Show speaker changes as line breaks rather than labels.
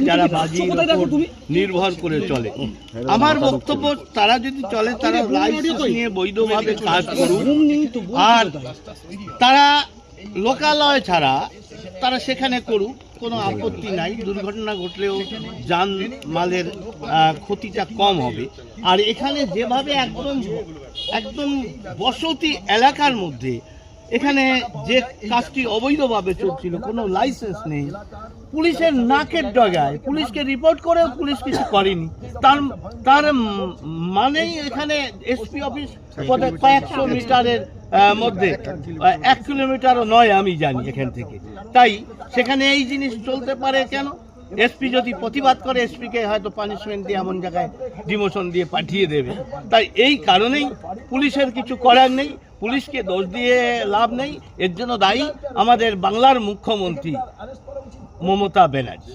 যারা বাজির উপর নির্ভর করে চলে। আমার বক্তব্য, তারা যদি চলে তারা লাইসেন্স নিয়ে বৈধভাবে কাজ করুক, আর তারা লোকালয় ছাড়া তারা সেখানে করুক, কোনো আপত্তি নাই। দুর্ঘটনা ঘটলেও যান মালের ক্ষতিটা কম হবে। আর এখানে যেভাবে একদম বসতি এলাকার মধ্যে এখানে যে কাজটি অবৈধভাবে চলছিল, কোনো লাইসেন্স নেই, পুলিশের নাকের ডগায়, পুলিশকে রিপোর্ট করেও পুলিশ কিছু করেনি, তার মানেই এখানে এসপি অফিস কয়েকশো মিটারের মধ্যে, 1 কিলোমিটারও নয় আমি জানি এখান থেকে। তাই সেখানে এই জিনিস চলতে পারে কেন? এসপি যদি প্রতিবাদ করে, এসপিকে হয়তো পানিশমেন্ট দিয়ে এমন জায়গায় ডিমোশন দিয়ে পাঠিয়ে দেবে। তাই এই কারণেই পুলিশের কিছু করার নেই, পুলিশকে দোষ দিয়ে লাভ নেই। এর জন্য দায়ী আমাদের বাংলার মুখ্যমন্ত্রী মমতা ব্যানার্জি।